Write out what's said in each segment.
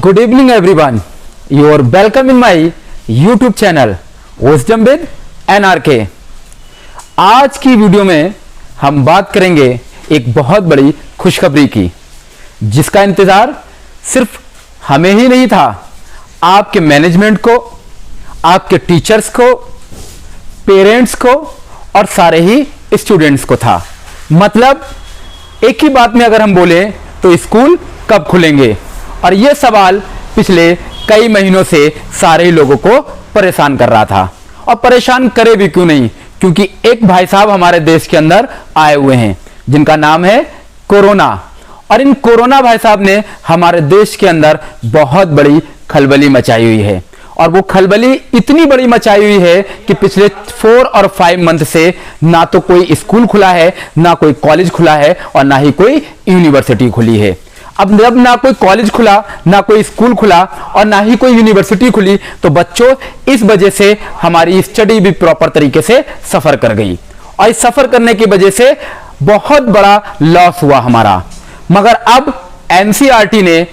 Good evening everyone. You are welcome in my YouTube channel Wisdom with NRK. आज की video में हम बात करेंगे एक बहुत बड़ी खुशखबरी की, जिसका इंतजार सिर्फ हमें ही नहीं था, आपके मैनेजमेंट को, आपके टीचर्स को, पेरेंट्स को और सारे ही स्टूडेंट्स को था। मतलब एक ही बात में अगर हम बोले तो स्कूल कब खुलेंगे, और यह सवाल पिछले कई महीनों से सारे ही लोगों को परेशान कर रहा था। और परेशान करे भी क्यों नहीं, क्योंकि एक भाई साहब हमारे देश के अंदर आए हुए हैं जिनका नाम है कोरोना। और इन कोरोना भाई साहब ने हमारे देश के अंदर बहुत बड़ी खलबली मचाई हुई है। और वो खलबली इतनी बड़ी मचाई हुई है कि पिछले 4 और 5 मंथ से ना तो कोई स्कूल खुला है, ना कोई कॉलेज खुला है और ना ही कोई यूनिवर्सिटी खुली है। अब जब ना कोई कॉलेज खुला, ना कोई स्कूल खुला और ना ही कोई यूनिवर्सिटी खुली, तो बच्चों इस वजह से हमारी स्टडी भी प्रॉपर तरीके से सफर कर गई। और इस सफर करने की वजह से बहुत बड़ा लॉस हुआ हमारा। मगर अब एनसीईआरटी ने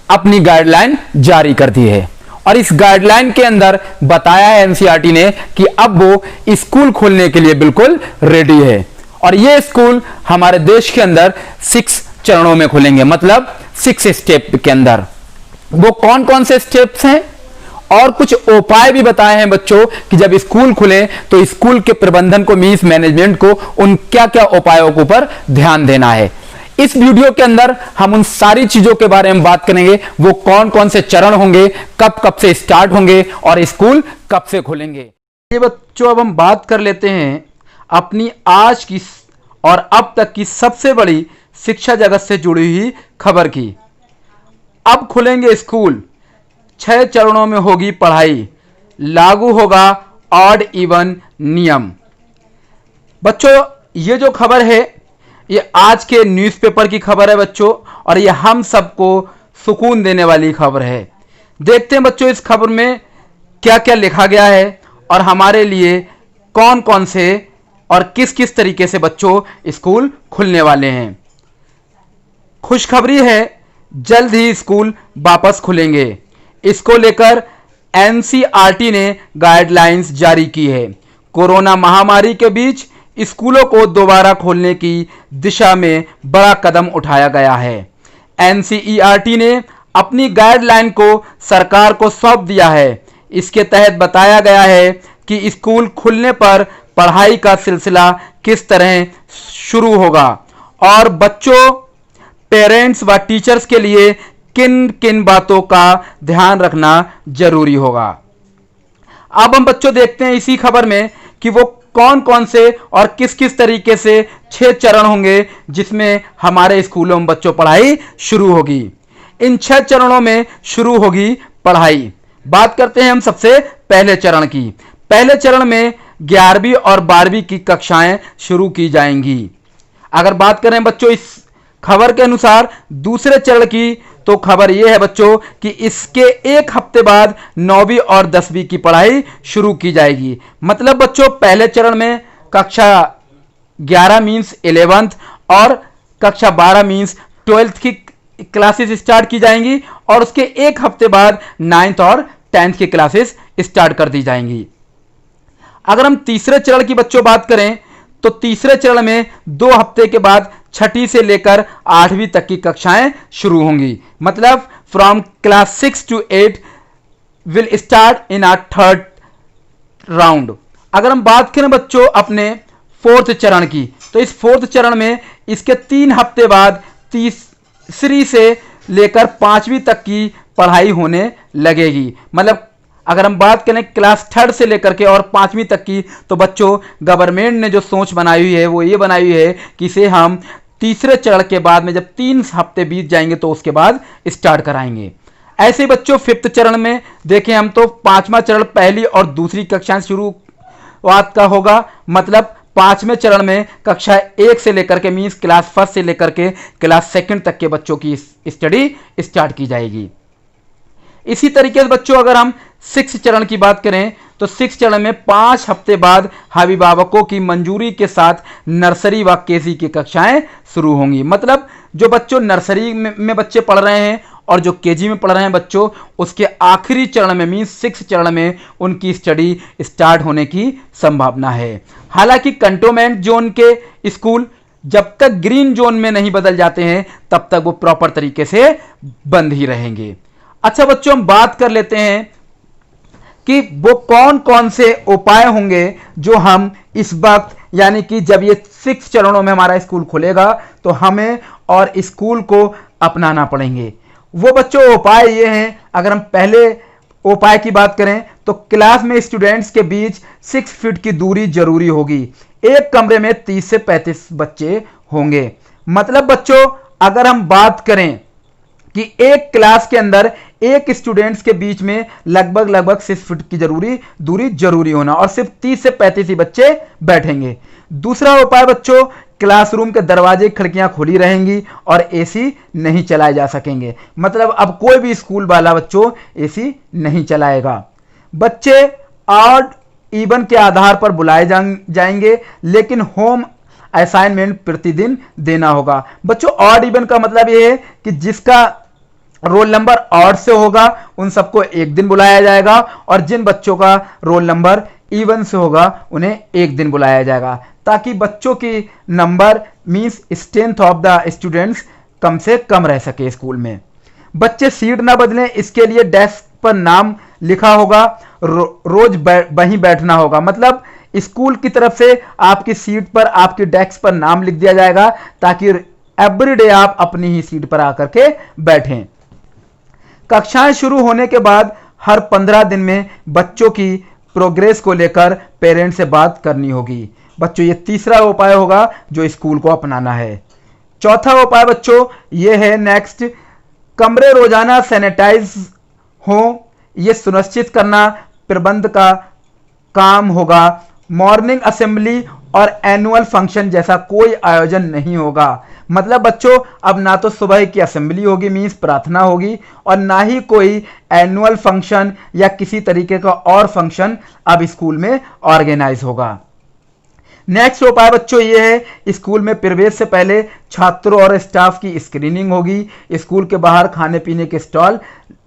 अपनी गाइडलाइन जारी कर दी है और इस गाइडलाइन के अंदर बताया है एनसीईआरटी ने कि अब वो स्कूल खोलने के लिए बिल्कुल रेडी है। और ये स्कूल हमारे देश के अंदर 6 चरणों में खुलेंगे, मतलब 6 स्टेप के अंदर। वो कौन कौन से स्टेप्स हैं और कुछ उपाय भी बताए हैं बच्चों कि जब स्कूल खुले तो स्कूल के प्रबंधन को, मींस मैनेजमेंट को, उन क्या क्या उपायों के ऊपर ध्यान देना है। इस वीडियो के अंदर हम उन सारी चीजों के बारे में बात करेंगे। वो कौन कौन से चरण होंगे, कब कब से स्टार्ट होंगे और स्कूल कब से खुलेंगे। ये बच्चों अब हम बात कर लेते हैं अपनी आज की और अब तक की सबसे बड़ी शिक्षा जगत से जुड़ी हुई खबर की। अब खुलेंगे स्कूल, 6 चरणों में होगी पढ़ाई, लागू होगा ऑड इवन नियम। बच्चों ये जो खबर है ये आज के न्यूज़पेपर की खबर है बच्चों, और ये हम सबको सुकून देने वाली खबर है। देखते हैं बच्चों इस खबर में क्या क्या लिखा गया है और हमारे लिए कौन कौन से और किस किस तरीके से बच्चों स्कूल खुलने वाले हैं। खुशखबरी है, जल्द ही स्कूल वापस खुलेंगे। इसको लेकर एनसीईआरटी ने गाइडलाइंस जारी की है। कोरोना महामारी के बीच स्कूलों को दोबारा खोलने की दिशा में बड़ा कदम उठाया गया है। एनसीईआरटी ने अपनी गाइडलाइन को सरकार को सौंप दिया है। इसके तहत बताया गया है कि स्कूल खुलने पर पढ़ाई का सिलसिला किस तरह शुरू होगा और बच्चों, पेरेंट्स व टीचर्स के लिए किन किन बातों का ध्यान रखना जरूरी होगा। अब हम बच्चों देखते हैं इसी खबर में कि वो कौन कौन से और किस किस तरीके से 6 चरण होंगे जिसमें हमारे स्कूलों में बच्चों पढ़ाई शुरू होगी। इन 6 चरणों में शुरू होगी पढ़ाई। बात करते हैं हम सबसे पहले चरण की। पहले चरण में 11वीं और 12वीं की कक्षाएं शुरू की जाएंगी। अगर बात करें बच्चों इस खबर के अनुसार दूसरे चरण की, तो खबर यह है बच्चों कि इसके 1 हफ्ते बाद 9वीं और 10वीं की पढ़ाई शुरू की जाएगी। मतलब बच्चों पहले चरण में कक्षा 11 मीन्स 11th और कक्षा 12 मीन्स 12th की क्लासेस स्टार्ट की जाएंगी और उसके 1 हफ्ते बाद 9th और 10th की क्लासेस स्टार्ट कर दी जाएंगी। अगर हम तीसरे चरण की बच्चों बात करें तो तीसरे चरण में 2 हफ्ते के बाद 6ठी से लेकर 8वीं तक की कक्षाएं शुरू होंगी। मतलब from class 6 to 8 will start in a 3rd round. अगर हम बात करें बच्चों अपने 4th चरण की, तो इस 4th चरण में इसके 3 हफ्ते बाद तीसरी से लेकर 5वीं तक की पढ़ाई होने लगेगी। मतलब अगर हम बात करें क्लास 3rd से लेकर के और 5वीं तक की, तो बच्चों गवर्नमेंट ने जो सोच बनाई हुई है वो ये बनाई हुई है कि इसे हम तीसरे चरण के बाद में जब 3 हफ्ते बीत जाएंगे तो उसके बाद स्टार्ट कराएंगे। ऐसे बच्चों 5th चरण में देखें हम तो 5वां चरण पहली और दूसरी कक्षाएं शुरुआत का होगा। मतलब 5वें चरण में कक्षा 1 से लेकर के मीन्स क्लास 1 से लेकर के क्लास 2 तक के बच्चों की स्टडी स्टार्ट की जाएगी। इसी तरीके से बच्चों अगर हम 6 चरण की बात करें तो 6 चरण में 5 हफ्ते बाद अभिभावकों की मंजूरी के साथ नर्सरी व केजी की कक्षाएं शुरू होंगी। मतलब जो बच्चों नर्सरी में बच्चे पढ़ रहे हैं और जो केजी में पढ़ रहे हैं बच्चों, उसके आखिरी चरण में मीन्स 6 चरण में उनकी स्टडी स्टार्ट होने की संभावना है। हालांकि कंटोनमेंट जोन के स्कूल जब तक ग्रीन जोन में नहीं बदल जाते हैं तब तक वो प्रॉपर तरीके से बंद ही रहेंगे। अच्छा बच्चों, हम बात कर लेते हैं कि वो कौन कौन से उपाय होंगे जो हम इस वक्त, यानी कि जब ये 6 चरणों में हमारा स्कूल खुलेगा तो हमें और स्कूल को अपनाना पड़ेंगे। वो बच्चों उपाय ये हैं, अगर हम पहले उपाय की बात करें तो क्लास में स्टूडेंट्स के बीच 6 फीट की दूरी जरूरी होगी। एक कमरे में 30 से 35 बच्चे होंगे। मतलब बच्चों, अगर हम बात करें कि एक क्लास के अंदर एक स्टूडेंट्स के बीच में लगभग 6 फीट की दूरी जरूरी होना, और सिर्फ 30 से 35 ही बच्चे बैठेंगे। दूसरा उपाय बच्चों, क्लासरूम के दरवाजे खिड़कियां खुली रहेंगी और एसी नहीं चलाए जा सकेंगे। मतलब अब कोई भी स्कूल वाला बच्चों एसी नहीं चलाएगा। बच्चे ऑड इवन के आधार पर बुलाए जाएंगे, लेकिन होम असाइनमेंट प्रतिदिन देना होगा। बच्चों ऑड इवन का मतलब यह है कि जिसका रोल नंबर ऑड से होगा उन सबको एक दिन बुलाया जाएगा, और जिन बच्चों का रोल नंबर इवन से होगा उन्हें एक दिन बुलाया जाएगा, ताकि बच्चों की number means strength of the students कम से कम रह सके स्कूल में। बच्चे सीट ना बदलें, इसके लिए डेस्क पर नाम लिखा होगा, रोज वहीं बैठना होगा। मतलब स्कूल की तरफ से आपकी सीट पर, आपकी डेस्क पर नाम लिख दिया जाएगा, ताकि एवरीडे आप अपनी ही सीट पर आकर के बैठें। कक्षाएं शुरू होने के बाद हर 15 दिन में बच्चों की प्रोग्रेस को लेकर पेरेंट्स से बात करनी होगी। बच्चों ये तीसरा उपाय होगा जो स्कूल को अपनाना है। चौथा उपाय बच्चों ये है नेक्स्ट, कमरे रोजाना सैनिटाइज हो, ये सुनिश्चित करना प्रबंध का काम होगा। मॉर्निंग असेंबली और एनुअल फंक्शन जैसा कोई आयोजन नहीं होगा। मतलब बच्चों अब ना तो सुबह की असेंबली होगी मीन्स प्रार्थना होगी, और ना ही कोई एनुअल फंक्शन या किसी तरीके का और फंक्शन अब स्कूल में ऑर्गेनाइज होगा। नेक्स्ट उपाय बच्चों ये है, स्कूल में प्रवेश से पहले छात्रों और स्टाफ की स्क्रीनिंग होगी। स्कूल के बाहर खाने पीने के स्टॉल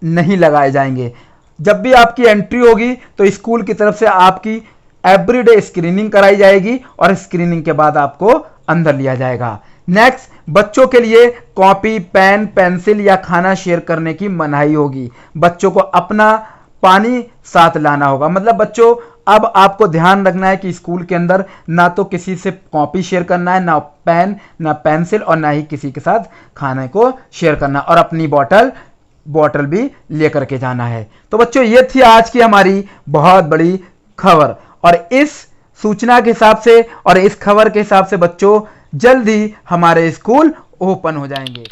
नहीं लगाए जाएंगे। जब भी आपकी एंट्री होगी तो स्कूल की तरफ से आपकी एवरीडे स्क्रीनिंग कराई जाएगी, और स्क्रीनिंग के बाद आपको अंदर लिया जाएगा। नेक्स्ट, बच्चों के लिए कॉपी, पेन, पेंसिल या खाना शेयर करने की मनाही होगी। बच्चों को अपना पानी साथ लाना होगा। मतलब बच्चों अब आपको ध्यान रखना है कि स्कूल के अंदर ना तो किसी से कॉपी शेयर करना है, ना पेन, ना पेंसिल, और ना ही किसी के साथ खाने को शेयर करना, और अपनी बॉटल भी लेकर के जाना है। तो बच्चों ये थी आज की हमारी बहुत बड़ी खबर, और इस सूचना के हिसाब से और इस खबर के हिसाब से बच्चों जल्द ही हमारे स्कूल ओपन हो जाएंगे।